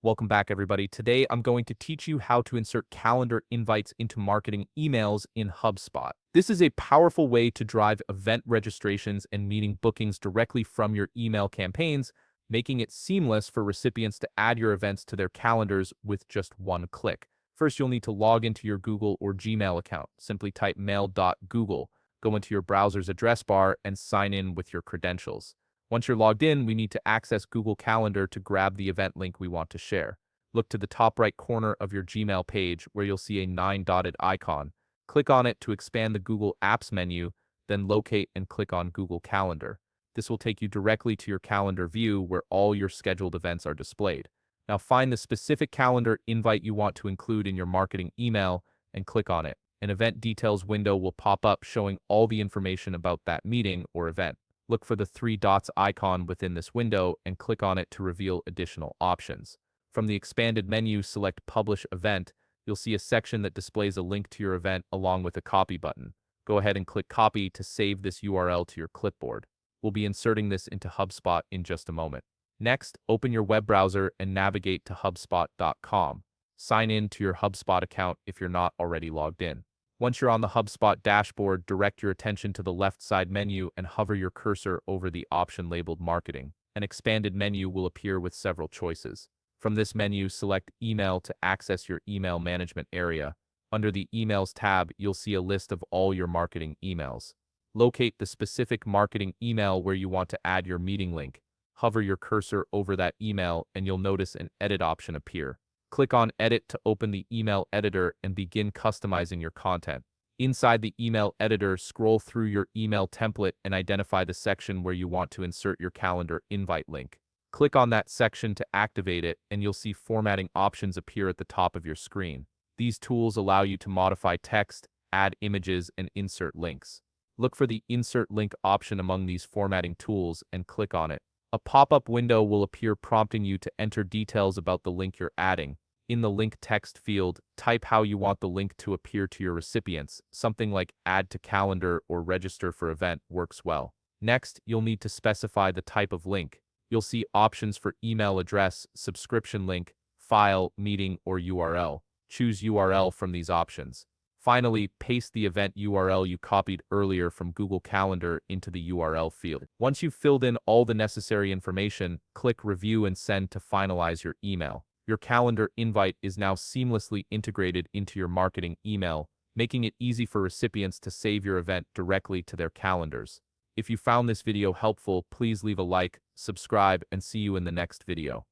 Welcome back, everybody. Today, I'm going to teach you how to insert calendar invites into marketing emails in HubSpot. This is a powerful way to drive event registrations and meeting bookings directly from your email campaigns, making it seamless for recipients to add your events to their calendars with just one click. First, you'll need to log into your Google or Gmail account. Simply type mail.google, go into your browser's address bar, and sign in with your credentials. Once you're logged in, we need to access Google Calendar to grab the event link we want to share. Look to the top right corner of your Gmail page where you'll see a 9-dotted icon. Click on it to expand the Google Apps menu, then locate and click on Google Calendar. This will take you directly to your calendar view where all your scheduled events are displayed. Now find the specific calendar invite you want to include in your marketing email and click on it. An event details window will pop up showing all the information about that meeting or event. Look for the 3 dots icon within this window and click on it to reveal additional options. From the expanded menu, select Publish Event. You'll see a section that displays a link to your event along with a copy button. Go ahead and click Copy to save this URL to your clipboard. We'll be inserting this into HubSpot in just a moment. Next, open your web browser and navigate to HubSpot.com. Sign in to your HubSpot account if you're not already logged in. Once you're on the HubSpot dashboard, direct your attention to the left side menu and hover your cursor over the option labeled Marketing. An expanded menu will appear with several choices. From this menu, select Email to access your email management area. Under the Emails tab, you'll see a list of all your marketing emails. Locate the specific marketing email where you want to add your meeting link. Hover your cursor over that email and you'll notice an Edit option appear. Click on Edit to open the email editor and begin customizing your content. Inside the email editor, scroll through your email template and identify the section where you want to insert your calendar invite link. Click on that section to activate it, and you'll see formatting options appear at the top of your screen. These tools allow you to modify text, add images, and insert links. Look for the Insert Link option among these formatting tools and click on it. A pop-up window will appear prompting you to enter details about the link you're adding. In the link text field, type how you want the link to appear to your recipients. Something like add to calendar or register for event works well. Next, you'll need to specify the type of link. You'll see options for email address, subscription link, file, meeting, or URL. Choose URL from these options. Finally, paste the event URL you copied earlier from Google Calendar into the URL field. Once you've filled in all the necessary information, click Review and Send to finalize your email. Your calendar invite is now seamlessly integrated into your marketing email, making it easy for recipients to save your event directly to their calendars. If you found this video helpful, please leave a like, subscribe, and see you in the next video.